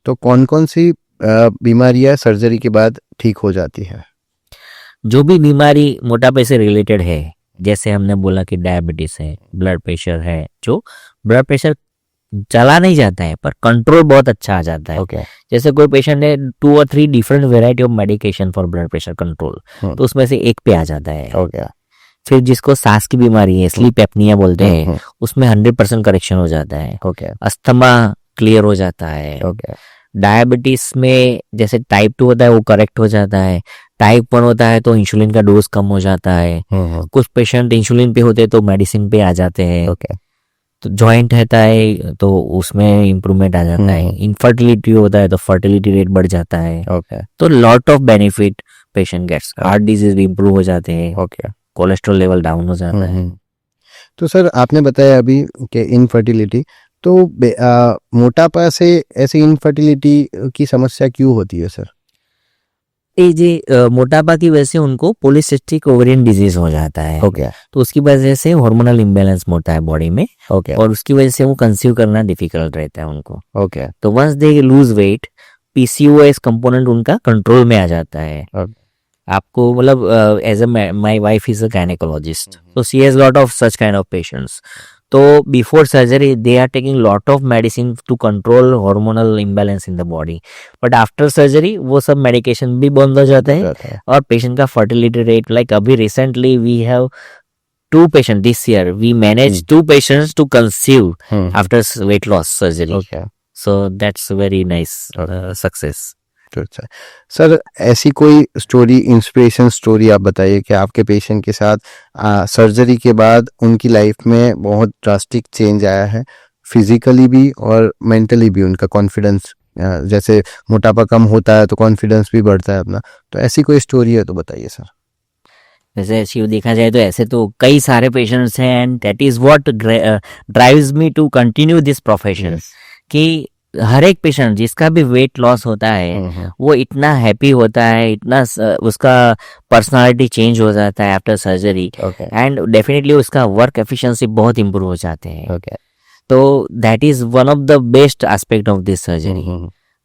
तो कौन कौन सी बीमारियां सर्जरी के बाद ठीक हो जाती है? जो भी बीमारी मोटापे से रिलेटेड है, जैसे हमने बोला कि डायबिटीज है, ब्लड प्रेशर है, जो ब्लड प्रेशर चला नहीं जाता है पर कंट्रोल बहुत अच्छा आ जाता है. Okay. जैसे कोई पेशेंट है 2 or 3 different variety of medication for blood pressure control, तो उसमें से एक पे आ जाता है. Okay. फिर जिसको सांस की बीमारी है, स्लीप एपनिया बोलते हैं, उसमें 100% करेक्शन हो जाता है. अस्थमा क्लियर हो जाता है. डायबिटीज में जैसे टाइप 2 होता है वो करेक्ट हो जाता है. टाइप 1 होता है तो इंसुलिन का डोज कम हो जाता है. कुछ पेशेंट इंसुलिन पे होते हैं तो मेडिसिन पे आ जाते हैं. तो जॉइंट रहता है तो उसमें इम्प्रूवमेंट आ जाता है. इनफर्टिलिटी होता है तो फर्टिलिटी रेट बढ़ जाता है. तो lot of benefit patient gets. Heart disease भी इम्प्रूव हो जाते हैं. कोलेस्ट्रॉल लेवल डाउन हो जाता है. तो सर आपने बताया अभी कि इनफर्टिलिटी, तो मोटापा से ऐसी इनफर्टिलिटी की समस्या क्यों होती है सर? ये मोटापा की वजह से उनको पॉलीसिस्टिक ओवेरियन डिजीज हो जाता है. तो उसकी वजह से हार्मोनल इम्बैलेंस होता है बॉडी में. और उसकी वजह से वो कंसीव करना डिफिकल्ट रहता है उनको. तो once they lose weight, PCOS component उनका कंट्रोल में आ जाता है. आपको मतलब as a my wife is a gynaecologist, so she has lot of such kind of patients. तो before surgery they are taking lot of medicine to control hormonal imbalance in the body, but after surgery वो सब medication भी बंद हो जाता है. और patient का fertility rate, like अभी recently we have 2 patients this year, we managed 2 patients to conceive after weight loss surgery. So that's very nice success. अच्छा सर, ऐसी कोई स्टोरी, इंस्पिरेशन स्टोरी आप बताइए कि आपके पेशेंट के साथ सर्जरी के बाद उनकी लाइफ में बहुत ड्रास्टिक चेंज आया है, फिजिकली भी और मेंटली भी. उनका कॉन्फिडेंस, जैसे मोटापा कम होता है तो कॉन्फिडेंस भी बढ़ता है अपना, तो ऐसी कोई स्टोरी है तो बताइए सर. वैसे शिव देखा जाए तो ऐसे तो कई सारे पेशेंट्स हैं, and that is what drives me to continue this profession. कि हर एक पेशेंट जिसका भी वेट लॉस होता है वो इतना हैप्पी होता है, इतना उसका पर्सनालिटी चेंज हो जाता है आफ्टर सर्जरी, एंड डेफिनेटली उसका वर्क एफिशिएंसी बहुत इंप्रूव हो जाते हैं. तो that is one of the best aspect of this surgery.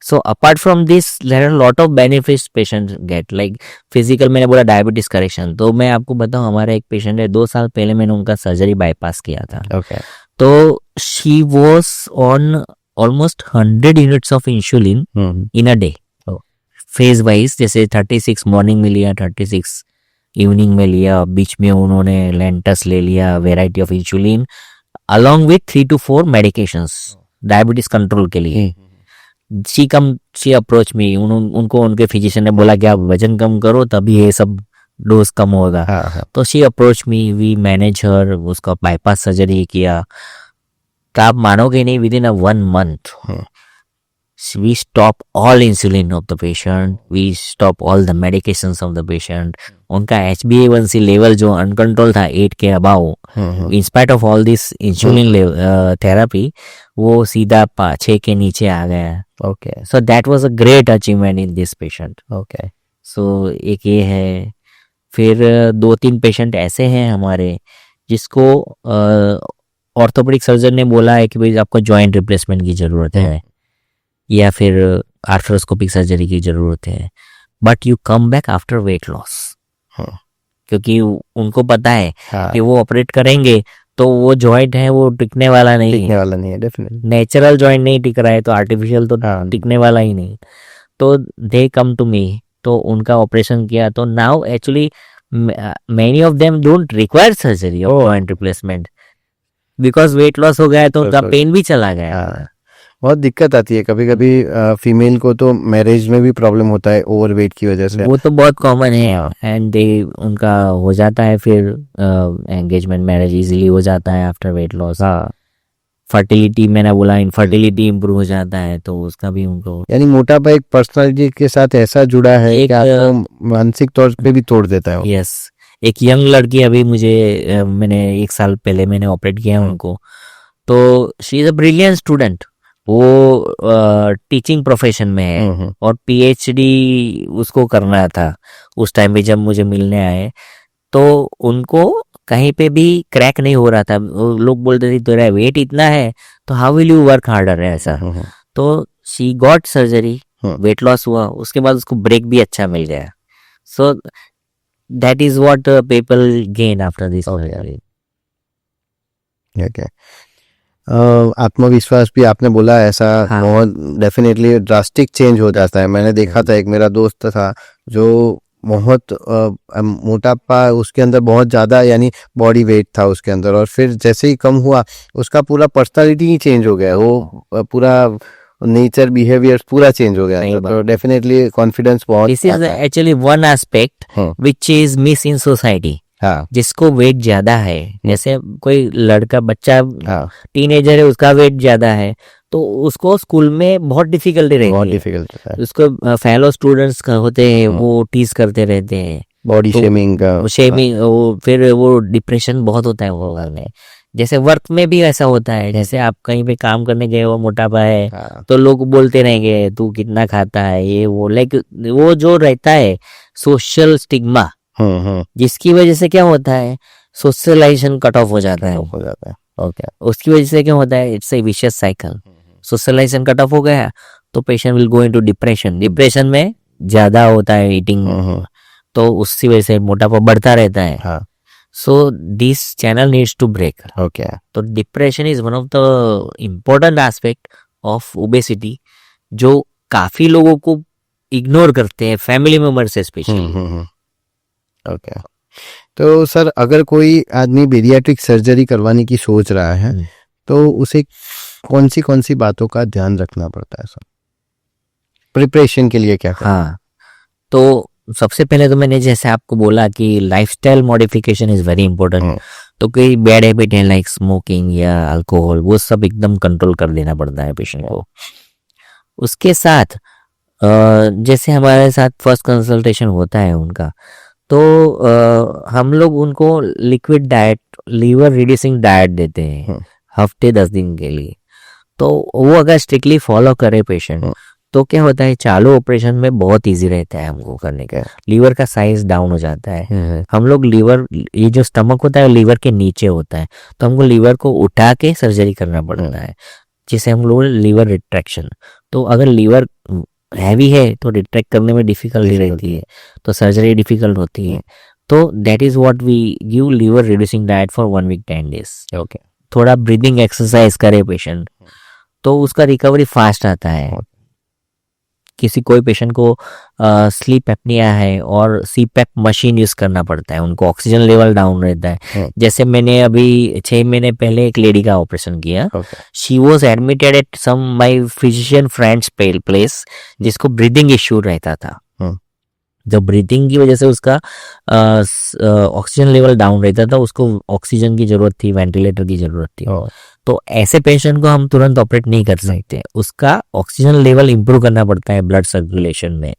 So apart from this there are lot of benefits patient get, like physical. मैंने बोला डायबिटीज करेक्शन, तो मैं आपको बताऊं हमारा एक पेशेंट है, 2 साल पहले मैंने उनका सर्जरी बाईपास किया था. तो she was on almost 100 units of insulin in a day, phase wise, जैसे 36 मॉर्निंग में लिया, 36 इवनिंग में लिया, बीच में उन्होंने लेंटस ले लिया, variety of insulin along with 3 to 4 medications diabetes control के लिए. शी अप्रोच मी, उनको उनके फिजिशियन ने बोला कि आप वजन कम करो तभी ये सब डोज कम होगा. तो she approach me, we manage her, उसका बाईपास सर्जरी किया. तो आप मानोगे नहीं, within a 1 month we stop all insulin of the patient, we stop all the medications of the patient. उनका HbA1c लेवल जो अनकंट्रोल था 8 के above, in spite of all this insulin therapy, वो सीधा 6 के नीचे आ गया. Okay. So that was a great achievement in this patient. Okay. So एक ये है. फिर 2-3 पेशेंट ऐसे हैं हमारे जिसको ऑर्थोपेडिक सर्जन ने बोला है कि भाई आपको जॉइंट रिप्लेसमेंट की ज़रूरत है या फिर आर्थ्रोस्कोपिक सर्जरी की ज़रूरत है, but you come back after weight loss, क्योंकि उनको पता है कि वो ऑपरेट करेंगे तो वो जॉइंट है वो टिकने वाला नहीं है. डेफिनेटली नेचुरल जॉइंट नहीं टिक रहा है तो आर्टिफिशियल तो टिकने वाला ही नहीं. तो दे कम टू मी, तो उनका ऑपरेशन किया. तो now actually many of them don't require surgery और joint replacement, because weight loss हो गया है तो उनका पेन भी चला गया. बहुत दिक्कत आती है कभी कभी फीमेल को, तो मैरिज में भी प्रॉब्लम होता है ओवरवेट की वजह से. वो तो बहुत कॉमन है. एंड दे उनका हो जाता है फिर एंगेजमेंट मैरिज इजीली हो जाता है आफ्टर वेट लॉस. फर्टिलिटी, मैंने बोला इनफर्टिलिटी इम्प्रूव हो जाता है, तो उसका भी उनको, यानी मोटापा एक पर्सनालिटी के साथ ऐसा जुड़ा है कि आपको मानसिक तौर पे भी तोड़ देता है. यस. एक यंग लड़की अभी मुझे मैंने 1 साल पहले मैंने ऑपरेट किया उनको. तो she is a brilliant student, वो टीचिंग प्रोफेशन में है और पीएचडी उसको करना था उस टाइम पे जब मुझे मिलने आए. तो उनको कहीं पे भी क्रैक नहीं हो रहा था. लोग बोलते थे तेरा वेट इतना है तो how will you work harder, ऐसा. तो she got surgery, weight loss हुआ, उसके बाद उसको ब्रेक भी अच्छा मिल गया. सो that is what people gain after this surgery. आत्मविश्वास भी आपने बोला ऐसा बहुत डेफिनेटली ड्रास्टिक चेंज हो जाता है. मैंने देखा था, एक मेरा दोस्त था जो बहुत मोटापा उसके अंदर बहुत ज़्यादा, यानी बॉडी वेट था उसके अंदर, और फिर जैसे ही कम हुआ उसका पूरा पर्सनालिटी ही चेंज हो गया. वो पूरा नेचर बिहेवियर पूरा चेंज हो गया. तो डेफिनेटली कॉन्फिडेंस बहुत. This is actually one aspect which is miss in society. जिसको वेट ज्यादा है, जैसे कोई लड़का बच्चा टीनेजर है उसका वेट ज्यादा है तो उसको स्कूल में बहुत डिफिकल्टी रहती है. उसको फेलो स्टूडेंट्स होते हैं वो टीज करते रहते हैं, बॉडी शेमिंग, फिर वो डिप्रेशन बहुत होता है वो करने. जैसे वर्क में भी ऐसा होता है, जैसे आप कहीं पे काम करने गए हो, मोटापा है तो लोग बोलते रहेंगे तू कितना खाता है, ये वो, लाइक वो जो रहता है सोशल स्टिग्मा, जिसकी वजह से क्या होता है सोशलाइजेशन कट ऑफ हो जाता है. ओके. उसकी वजह से क्या होता है, it's a vicious cycle. Socialization cut off हो गया तो patient will go into depression. Depression में ज्यादा होता है ईटिंग, तो उसकी वजह से मोटापा बढ़ता रहता है. So this channel needs to break. Okay. तो depression is one of the important aspect of obesity जो काफी लोगों को इग्नोर करते हैं, फैमिली मेंबर से स्पेशली. ओके. तो सर, अगर कोई आदमी बेरियाट्रिक सर्जरी करवाने की सोच रहा है तो उसे कौन सी बातों का ध्यान रखना पड़ता है सर, प्रिपरेशन के लिए क्या करना? तो सबसे पहले तो मैंने जैसे आपको बोला कि lifestyle modification is very important. तो कोई बैड हैबिट है लाइक स्मोकिंग या अल्कोहल, वो सब एकदम कंट्रोल कर देना पड़ता है पेशेंट को. उसके साथ जैसे हमारे साथ फर्स्ट कंसल्टेशन होता है उनका, तो हम लोग उनको liquid diet, liver reducing diet देते हैं हफ्ते 10 दिन के लिए. तो वो अगर स्ट्रिक्टली फॉलो करे पेशेंट तो क्या होता है, चालू ऑपरेशन में बहुत इजी रहता है हमको करने का. लीवर का साइज डाउन हो जाता है. हम लोग लीवर, ये जो स्टमक होता है लीवर के नीचे होता है, तो हमको लीवर को उठा के सर्जरी करना पड़ता है, जिसे हम लोग लीवर रिट्रैक्शन. तो अगर लीवर हैवी है तो रिट्रैक्ट करने में डिफिकल्टी रहती है, तो सर्जरी डिफिकल्ट होती है. तो that is what we give liver reducing diet for 1 week 10 days. Okay. थोड़ा ब्रीदिंग एक्सरसाइज करे पेशेंट, तो उसका रिकवरी फास्ट आता है। किसी कोई पेशेंट को स्लीप एपनिया है और सीपैप मशीन यूज करना पड़ता है, उनको ऑक्सीजन लेवल डाउन रहता है। जैसे मैंने अभी 6 महीने पहले एक लेडी का ऑपरेशन किया, she was admitted at some my physician friend's place, जिसको ब्रीदिंग इश्यू रहता था। जब ब्रीथिंग की वजह से उसका ऑक्सीजन लेवल डाउन रहता था, उसको ऑक्सीजन की जरूरत थी, वेंटिलेटर की जरूरत थी। तो ऐसे पेशेंट को हम तुरंत ऑपरेट नहीं कर सकते, उसका ऑक्सीजन लेवल इंप्रूव करना पड़ता है ब्लड सर्कुलेशन में।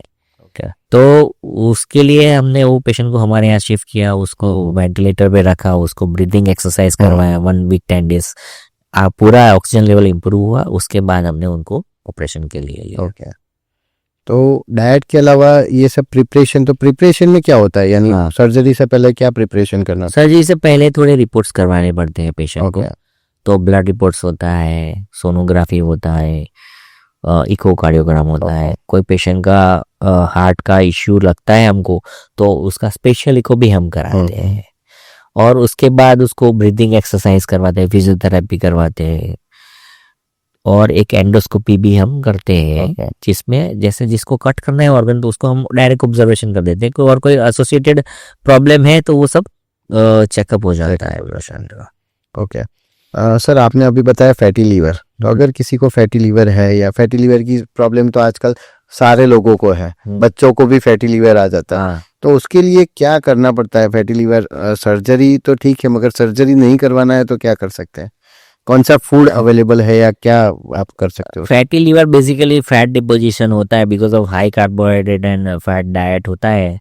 तो उसके लिए हमने वो पेशेंट को हमारे यहाँ शिफ्ट किया, उसको वेंटिलेटर पे रखा, उसको ब्रीदिंग एक्सरसाइज करवाया 1 वीक 10 डेज, पूरा ऑक्सीजन लेवल इंप्रूव हुआ। उसके बाद हमने उनको ऑपरेशन के लिए लिया। तो डाइट के अलावा ये सब प्रिपरेशन, तो प्रिपरेशन में क्या होता है, यानी सर्जरी से पहले क्या प्रिपरेशन करना? सर्जरी से पहले थोड़े रिपोर्ट्स करवाने पड़ते हैं पेशेंट को। तो ब्लड रिपोर्ट्स होता है, सोनोग्राफी होता है, इकोकार्डियोग्राम होता है। कोई पेशेंट का हार्ट का इश्यू लगता है हमको, तो उसका स्पेशल इको भी हम कराते हैं। और उसके बाद उसको ब्रीदिंग एक्सरसाइज करवाते हैं, फिजियोथेरेपी करवाते हैं, और एक एंडोस्कोपी भी हम करते हैं, जिसमें जैसे जिसको कट करना है ऑर्गन तो उसको हम डायरेक्ट ऑब्जर्वेशन कर देते हैं, और कोई एसोसिएटेड प्रॉब्लम है तो वो सब चेकअप हो जाता है पेशेंट का। ओके सर, आपने अभी बताया फैटी लीवर, तो अगर किसी को फैटी लीवर है, या फैटी लीवर की प्रॉब्लम तो आजकल सारे लोगों को है, बच्चों को भी फैटी लीवर आ जाता है, तो उसके लिए क्या करना पड़ता है? फैटी लीवर सर्जरी तो ठीक है, मगर सर्जरी नहीं करवाना है तो क्या कर सकते हैं? कौन सा फूड अवेलेबल है या क्या आप कर सकते हो? Fatty liver basically fat deposition होता है because of high carbohydrate and fat diet होता है।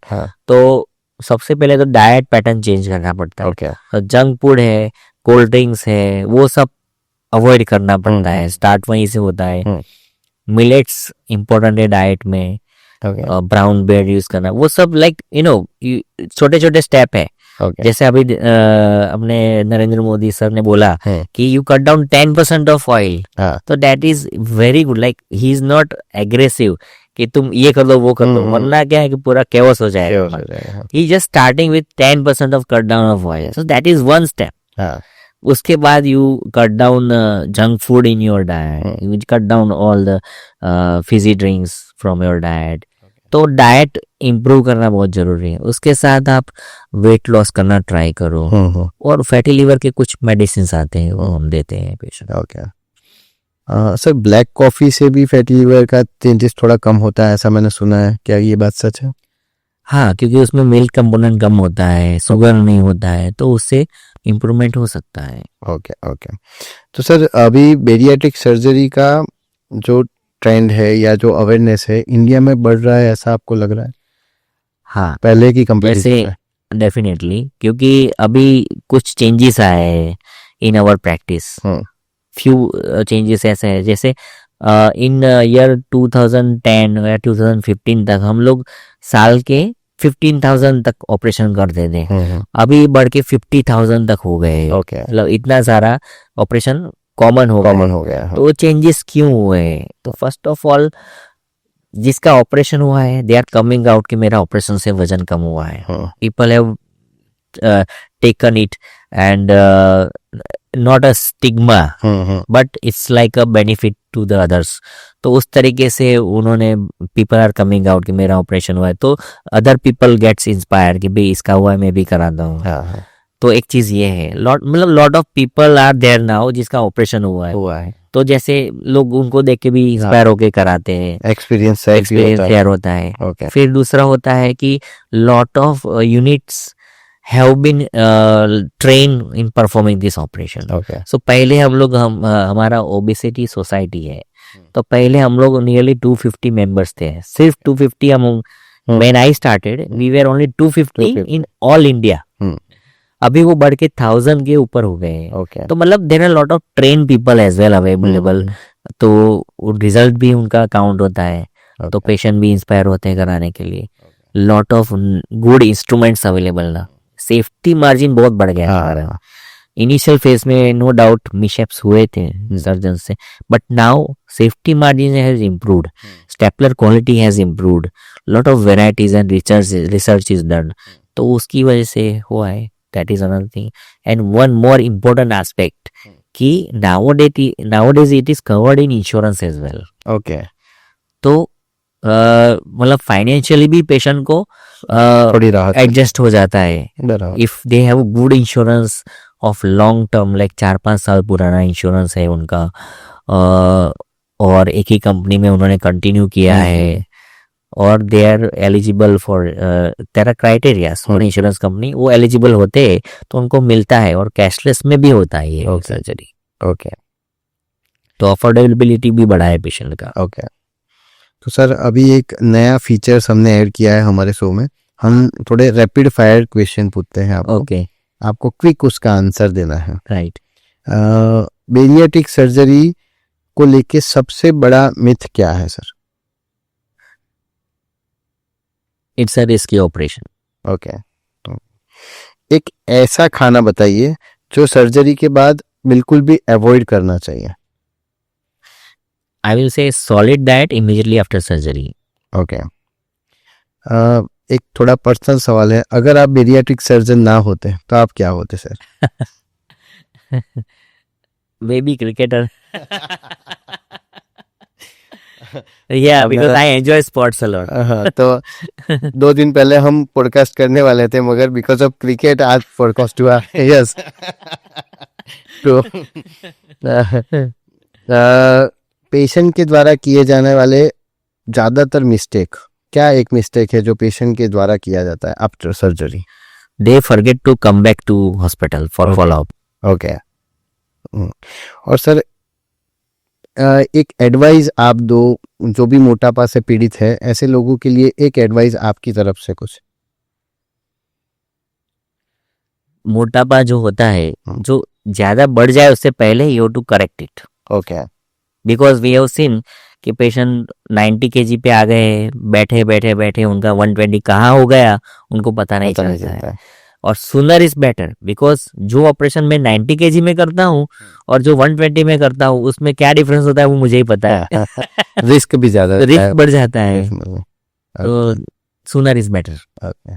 तो सबसे पहले तो डाइट पैटर्न चेंज करना पड़ता है। जंक फूड है, कोल्ड ड्रिंक्स है, वो सब अवॉइड करना पड़ता है, स्टार्ट वहीं से होता है। मिलेट्स इंपॉर्टेंट है डाइट में, ब्राउन ब्रेड यूज करना, वो सब लाइक छोटे छोटे स्टेप है। जैसे अभी अपने नरेंद्र मोदी सर ने बोला कि you cut down 10% of oil, तो that is very good. Like he is not aggressive कि तुम ये कर दो वो कर दो, वरना क्या है कि पूरा केओस हो जाएगा। He just starting with 10% of cut down of oil, so that is one step. उसके बाद you cut down junk food in your diet, you cut down all the fizzy drinks from your diet. तो diet improve करना बहुत जरूरी है। उसके साथ आप वेट लॉस करना ट्राई करो, और फैटी लीवर के कुछ मेडिसिन आते हैं वो हम देते हैं पेशेंट। सर, ब्लैक कॉफी से भी फैटी लीवर का चेंजेस थोड़ा कम होता है, ऐसा मैंने सुना है, क्या ये बात सच है? हाँ, क्योंकि उसमें मिल्क कंपोनेंट कम होता है, शुगर नहीं होता है, तो उससे इम्प्रूवमेंट हो सकता है। ओके। तो सर, अभी बेरियाट्रिक सर्जरी का जो ट्रेंड है या जो अवेयरनेस है इंडिया में बढ़ रहा है, ऐसा आपको लग रहा है? हाँ, पहले की कंपैरिजन में डेफिनेटली, क्योंकि अभी कुछ चेंजेस आए हैं in our practice. Few changes ऐसे हैं, जैसे इन ईयर 2010 या 2015 तक हम लोग साल के 15,000 तक ऑपरेशन करते थे, अभी बढ़ के 50,000 तक हो गए। मतलब इतना सारा ऑपरेशन कॉमन हो गया। तो चेंजेस क्यों हुए? तो फर्स्ट ऑफ ऑल, जिसका ऑपरेशन हुआ है दे आर कमिंग आउट कि मेरा ऑपरेशन से वजन कम हुआ है। People have taken it and not a stigma, but it's like a benefit to the others. तो उस तरीके से उन्होंने, पीपल आर कमिंग आउट कि मेरा ऑपरेशन हुआ है, तो अदर पीपल गेट्स इंस्पायर कि भाई इसका हुआ है मैं भी कराता हूँ। तो एक चीज ये है, मतलब lot of people are there now जिसका ऑपरेशन हुआ है, तो जैसे लोग उनको देख के भी इंस्पायर होके कराते हैं, एक्सपीरियंस शेयर होता है। फिर दूसरा होता है कि lot of units have been trained in performing this operation. So पहले हम लोग हमारा ओबेसिटी सोसाइटी है, तो पहले हम लोग नियरली 250 मेंबर्स थे, सिर्फ 250 हम when I started we were only 250 in all India. अभी वो बढ़ के 1000 के ऊपर हो गए। तो मतलब there are lot of train people as well available, तो रिजल्ट भी उनका काउंट होता है, तो पेशेंट भी इंस्पायर होते हैं कराने के लिए। Lot of good instruments available ना, सेफ्टी मार्जिन बहुत बढ़ गया हमारा। इनिशियल फेज में नो डाउट मिसहैप्स हुए थे सर्जन से, but now safety margin has improved, stapler quality has improved, lot of varieties and research is done, तो उसकी वजह से हुआ है। That is another thing. And one more important aspect कि nowadays it is covered in insurance as well. Okay, तो मतलब financially भी पेशेंट को थोड़ी राहत एडजस्ट हो जाता है बराबर। If they have good insurance of long term, like 4-5 साल पुराना इंश्योरेंस है उनका, और एक ही कंपनी में उन्होंने कंटिन्यू किया है, और दे आर एलिजिबल फॉर तेरा क्राइटेरियाज फॉर इंश्योरेंस कंपनी, वो एलिजिबल होते हैं तो उनको मिलता है, और कैशलेस में भी होता है ये सर्जरी। ओके, तो अफोर्डेबिलिटी भी बढ़ा है पेशेंट का। ओके। तो सर अभी एक नया फीचर्स हमने ऐड किया है हमारे शो में, हम थोड़े रैपिड फायर क्वेश्चन पूछते हैं आपको। ओके, आपको क्विक उसका आंसर देना है। राइट। बेरियाट्रिक सर्जरी को लेके सबसे बड़ा मिथ क्या है sir? It's a risky operation. Okay, एक ऐसा खाना बताइए जो सर्जरी के बाद बिल्कुल भी अवॉइड करना चाहिए। I will say solid diet immediately after surgery. Okay, एक थोड़ा पर्सनल सवाल है, अगर आप बेरियाट्रिक सर्जन ना होते तो आप क्या होते sir? Maybe cricketer. Yeah, because I enjoy sports a lot. हाँ, तो 2 दिन पहले हम पॉडकास्ट करने वाले थे, मगर बिकॉज ऑफ क्रिकेट आज पॉडकास्ट हुआ। यस। तो पेशेंट के द्वारा किए जाने वाले ज्यादातर मिस्टेक, क्या एक मिस्टेक है जो पेशेंट के द्वारा किया जाता है after surgery? They forget to come back to hospital for follow-up. Okay, और सर एक एडवाइस आप दो, जो भी मोटापा से पीड़ित है ऐसे लोगों के लिए एक एडवाइस आपकी तरफ से कुछ। मोटापा जो होता है, जो ज्यादा बढ़ जाए उससे पहले you have to correct it. Okay, Because we have seen कि पेशेंट 90 kg पे आ गए, बैठे बैठे बैठे उनका 120 कहाँ हो गया उनको पता नहीं चलता है। और सूनर इज बेटर, बिकॉज जो ऑपरेशन मैं 90 kg में करता हूँ और जो 120 में करता हूँ उसमें क्या डिफरेंस होता है वो मुझे ही पता है। रिस्क भी ज्यादा, रिस्क बढ़ जाता है, तो sooner is better. Okay,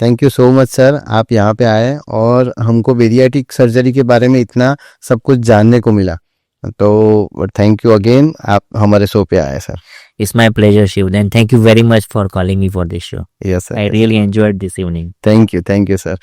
thank you so much sir, आप यहाँ पे आए और हमको बेरियाट्रिक सर्जरी के बारे में इतना सब कुछ जानने को मिला, तो थैंक यू अगेन, आप हमारे शो पे आए sir. It's my pleasure, Shiv. And thank you very much for calling me for this show. Yes sir, I really enjoyed this evening. Thank you sir.